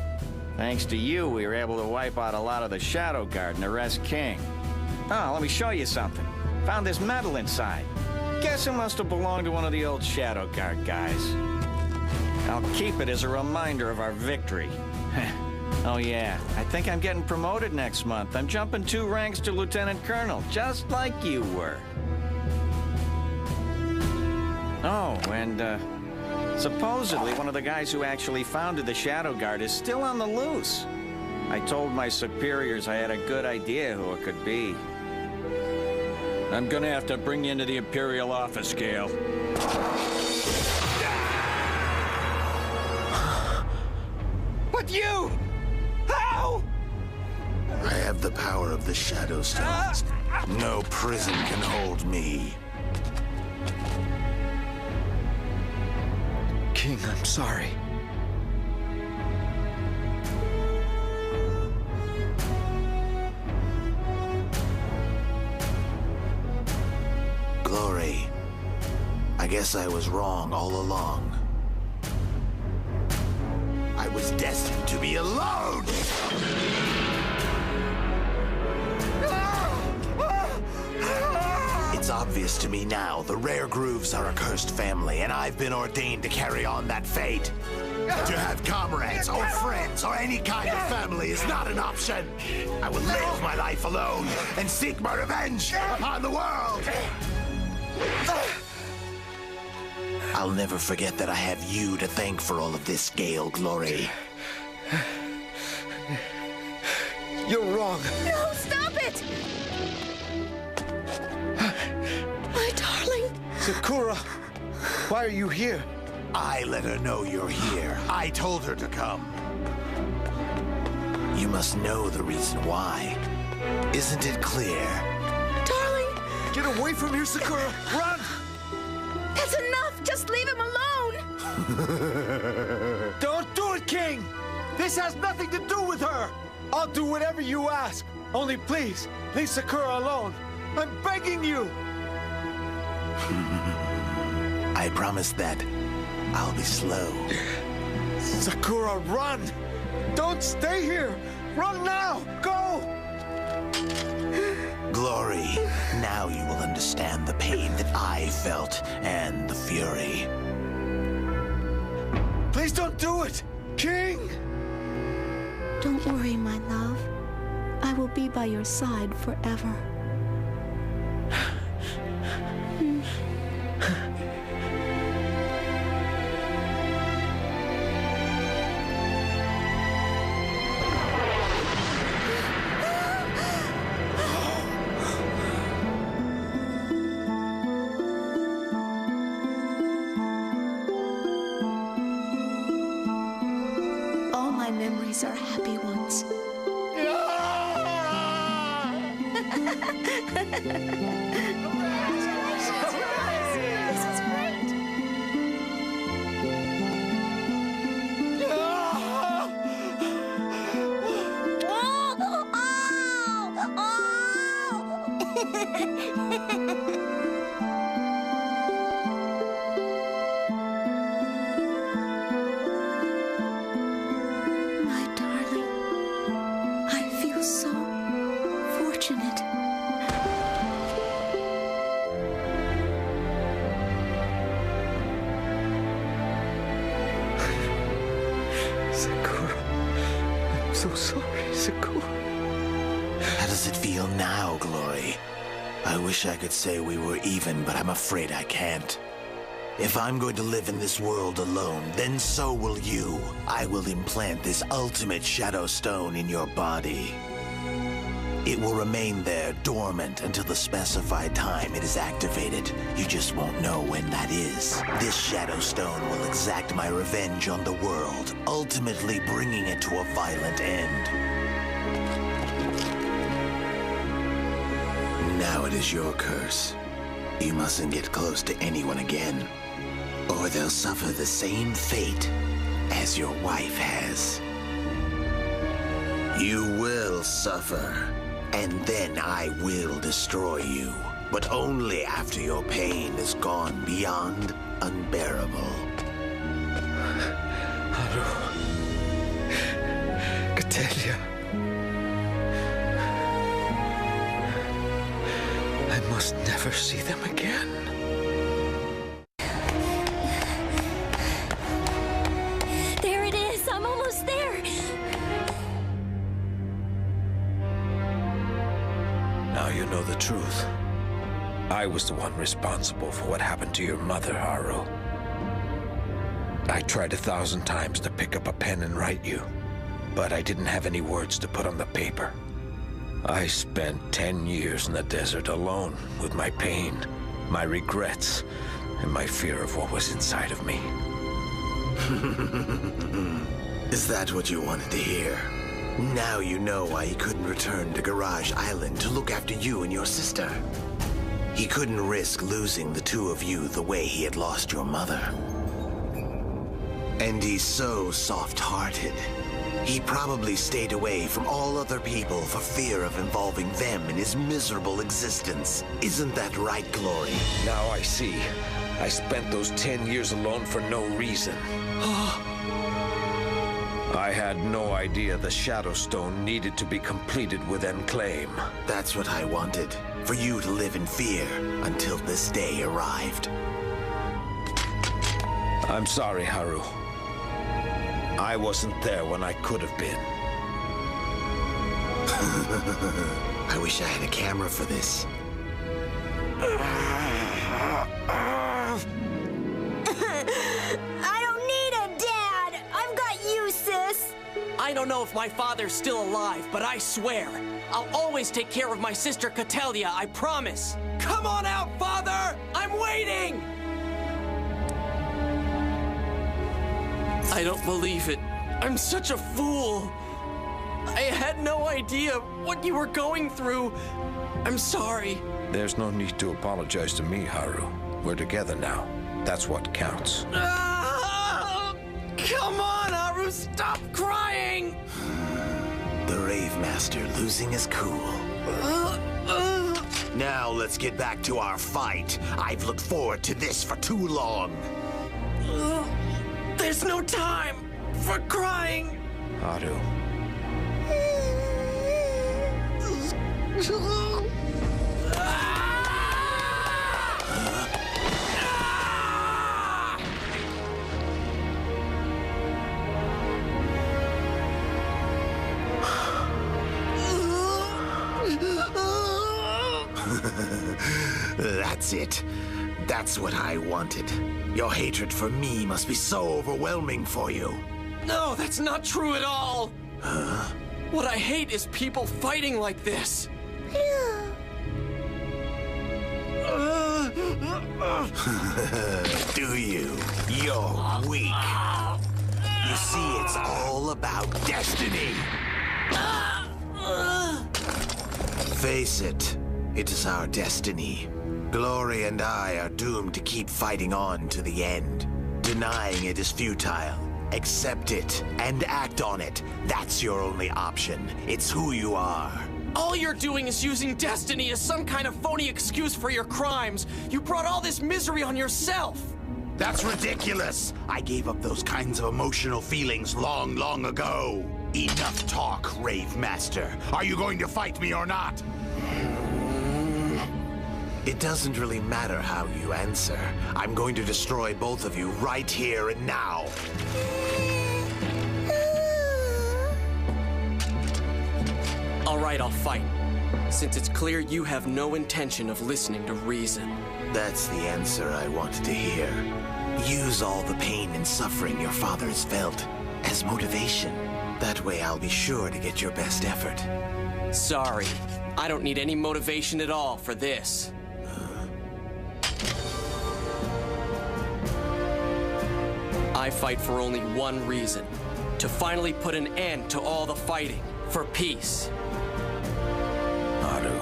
[SPEAKER 14] Thanks to you, we were able to wipe out a lot of the Shadow Guard and arrest King. Oh, let me show you something. Found this medal inside. Guess it must have belonged to one of the old Shadow Guard guys. I'll keep it as a reminder of our victory. Oh yeah, I think I'm getting promoted next month. I'm jumping 2 ranks to Lieutenant Colonel, just like you were. Oh, and supposedly one of the guys who actually founded the Shadow Guard is still on the loose. I told my superiors I had a good idea who it could be. I'm gonna have to bring you into the Imperial office, Gale.
[SPEAKER 15] But you! How?
[SPEAKER 11] I have the power of the Shadow Stones. No prison can hold me.
[SPEAKER 17] King, I'm sorry.
[SPEAKER 11] Glory, I guess I was wrong all along. I was destined to be alone! It's obvious to me now, the Rare Grooves are a cursed family, and I've been ordained to carry on that fate. To have comrades or friends or any kind of family is not an option. I will live my life alone and seek my revenge upon the world. I'll never forget that I have you to thank for all of this, Gale Glory.
[SPEAKER 17] You're wrong.
[SPEAKER 10] No, stop it! My darling.
[SPEAKER 17] Sakura, why are you here?
[SPEAKER 11] I let her know you're here. I told her to come. You must know the reason why. Isn't it clear?
[SPEAKER 10] Darling!
[SPEAKER 17] Get away from here, Sakura! Run!
[SPEAKER 10] That's enough! Just leave him alone!
[SPEAKER 15] Don't do it, King! This has nothing to do with her! I'll do whatever you ask. Only please, leave Sakura alone. I'm begging you!
[SPEAKER 11] I promise that I'll be slow.
[SPEAKER 15] Sakura, run! Don't stay here! Run now! Go!
[SPEAKER 11] Glory, now you will understand the pain that I felt and the fury.
[SPEAKER 15] Please don't do it! King!
[SPEAKER 18] Don't worry, my love. I will be by your side forever. All my memories are happy ones.
[SPEAKER 16] This is great.
[SPEAKER 18] My darling, I feel so fortunate.
[SPEAKER 17] Sakura, I'm so sorry, Sakura.
[SPEAKER 11] How does it feel now, Glory? I wish I could say we were even, but I'm afraid I can't. If I'm going to live in this world alone, then so will you. I will implant this ultimate Shadow Stone in your body. It will remain there, dormant, until the specified time it is activated. You just won't know when that is. This Shadow Stone will exact my revenge on the world, ultimately bringing it to a violent end. Now it is your curse. You mustn't get close to anyone again, or they'll suffer the same fate as your wife has. You will suffer, and then I will destroy you, but only after your pain is gone beyond unbearable.
[SPEAKER 17] Haru. Catellia. I must never see them again.
[SPEAKER 7] There it is! I'm almost there!
[SPEAKER 12] Now you know the truth. I was the one responsible for what happened to your mother, Haru. I tried 1,000 times to pick up a pen and write you, but I didn't have any words to put on the paper. I spent 10 years in the desert alone with my pain, my regrets, and my fear of what was inside of me.
[SPEAKER 11] Is that what you wanted to hear? Now you know why he couldn't return to Garage Island to look after you and your sister. He couldn't risk losing the two of you the way he had lost your mother. And he's so soft-hearted. He probably stayed away from all other people for fear of involving them in his miserable existence. Isn't that right, Glory?
[SPEAKER 12] Now I see. I spent those 10 years alone for no reason. I had no idea the Shadow Stone needed to be completed with Enclaim.
[SPEAKER 11] That's what I wanted. For you to live in fear until this day arrived.
[SPEAKER 12] I'm sorry, Haru. I wasn't there when I could have been.
[SPEAKER 11] I wish I had a camera for this.
[SPEAKER 6] don't know if my father's still alive, but I swear, I'll always take care of my sister Catellia, I promise. Come on out, Father! I'm waiting! I don't believe it. I'm such a fool. I had no idea what you were going through. I'm sorry.
[SPEAKER 12] There's no need to apologize to me, Haru. We're together now. That's what counts.
[SPEAKER 6] Come on, Haru, stop crying!
[SPEAKER 11] The Rave Master losing his cool. Now let's get back to our fight. I've looked forward to this for too long.
[SPEAKER 6] There's no time for crying.
[SPEAKER 12] Haru.
[SPEAKER 11] That's it. That's what I wanted. Your hatred for me must be so overwhelming for you.
[SPEAKER 6] No, that's not true at all.
[SPEAKER 11] Huh?
[SPEAKER 6] What I hate is people fighting like this.
[SPEAKER 11] Do you? You're weak. You see, it's all about destiny. Face it, it is our destiny. Glory and I are doomed to keep fighting on to the end. Denying it is futile. Accept it and act on it. That's your only option. It's who you are.
[SPEAKER 6] All you're doing is using destiny as some kind of phony excuse for your crimes. You brought all this misery on yourself.
[SPEAKER 11] That's ridiculous. I gave up those kinds of emotional feelings long, long ago. Enough talk, Rave Master. Are you going to fight me or not? It doesn't really matter how you answer. I'm going to destroy both of you right here and now.
[SPEAKER 6] All right, I'll fight. Since it's clear you have no intention of listening to reason.
[SPEAKER 11] That's the answer I wanted to hear. Use all the pain and suffering your father has felt as motivation. That way I'll be sure to get your best effort.
[SPEAKER 6] Sorry, I don't need any motivation at all for this. I fight for only one reason. To finally put an end to all the fighting. For peace.
[SPEAKER 12] Haru,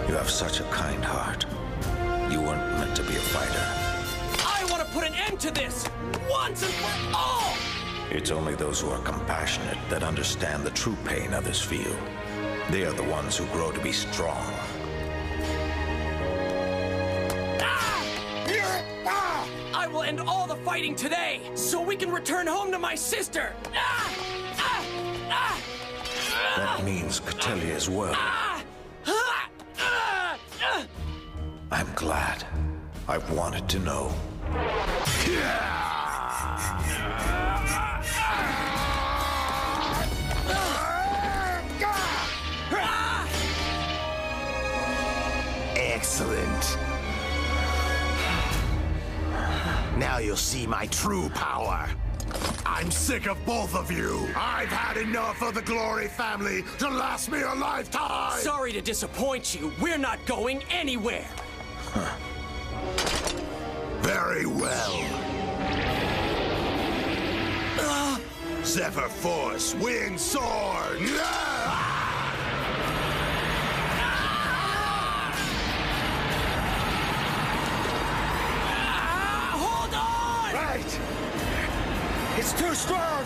[SPEAKER 12] you have such a kind heart. You weren't meant to be a fighter.
[SPEAKER 6] I want to put an end to this! Once and for all!
[SPEAKER 12] It's only those who are compassionate that understand the true pain others feel. They are the ones who grow to be strong.
[SPEAKER 6] I will end all the fighting today, so we can return home to my sister!
[SPEAKER 12] That means Catellia as well. I'm glad. I've wanted to know.
[SPEAKER 11] Excellent. Now you'll see my true power. I'm sick of both of you. I've had enough of the Glory family to last me a lifetime.
[SPEAKER 6] Sorry to disappoint you. We're not going anywhere.
[SPEAKER 11] Very well. Zephyr Force, Wind Sword!
[SPEAKER 6] Hold on!
[SPEAKER 15] Right! It's too strong!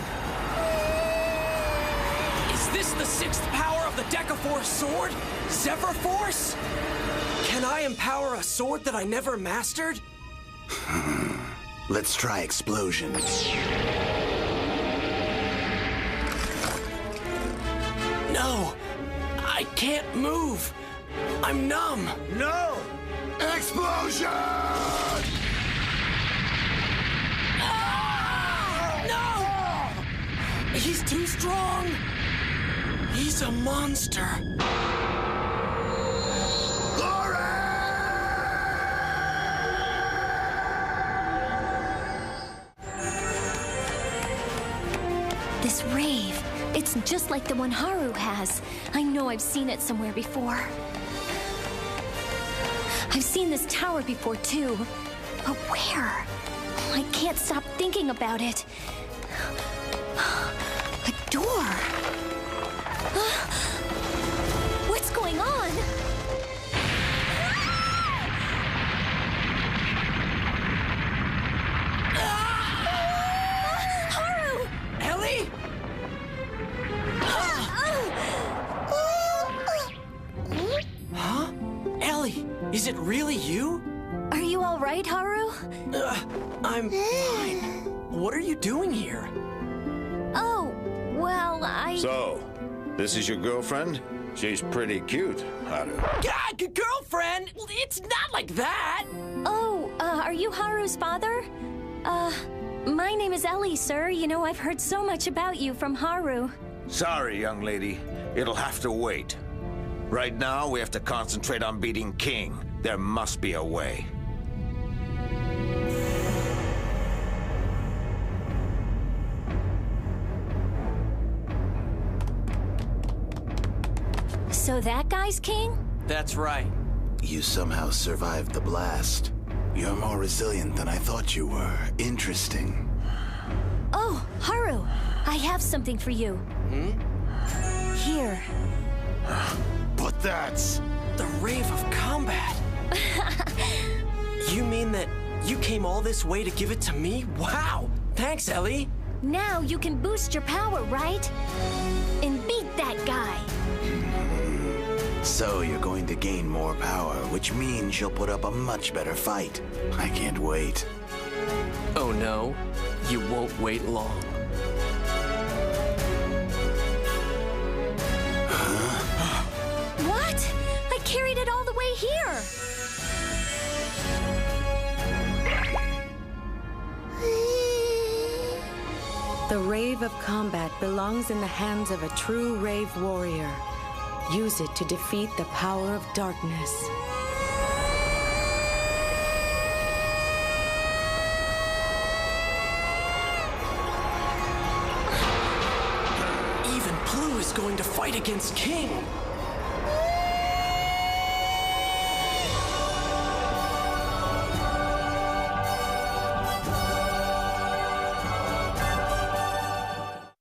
[SPEAKER 6] Is this the sixth power of the Decaforce sword? Zephyr Force? Can I empower a sword that I never mastered?
[SPEAKER 11] Let's try Explosion.
[SPEAKER 6] No! I can't move! I'm numb!
[SPEAKER 15] No!
[SPEAKER 11] Explosion!
[SPEAKER 6] No! He's too strong! He's a monster!
[SPEAKER 7] This rave, It's just like the one Haru has. I know I've seen it somewhere before. I've seen this tower before, too. But where? I can't stop thinking about it. A door. What's going on? Haru!
[SPEAKER 6] Ellie? Huh? Ellie, is it really you?
[SPEAKER 7] Are you all right, Haru?
[SPEAKER 6] I'm fine. What are you doing here?
[SPEAKER 7] Oh, well,
[SPEAKER 12] So, this is your girlfriend? She's pretty cute, Haru.
[SPEAKER 6] Girlfriend? It's not like that!
[SPEAKER 7] Oh, are you Haru's father? My name is Ellie, sir. You know, I've heard so much about you from Haru.
[SPEAKER 12] Sorry, young lady. It'll have to wait. Right now, we have to concentrate on beating King. There must be a way.
[SPEAKER 7] So that guy's king?
[SPEAKER 6] That's right.
[SPEAKER 11] You somehow survived the blast. You're more resilient than I thought you were. Interesting.
[SPEAKER 7] Oh, Haru, I have something for you. Here.
[SPEAKER 11] But that's...
[SPEAKER 6] The Rave of Combat. You mean that you came all this way to give it to me? Wow! Thanks, Ellie.
[SPEAKER 7] Now you can boost your power, right? And beat that guy.
[SPEAKER 11] So you're going to gain more power, which means you'll put up a much better fight. I can't wait.
[SPEAKER 6] Oh no, you won't wait long.
[SPEAKER 7] What? I carried it all the way here.
[SPEAKER 10] The Rave of Combat belongs in the hands of a true Rave warrior. Use it to defeat the power of darkness.
[SPEAKER 6] Even Blue is going to fight against King.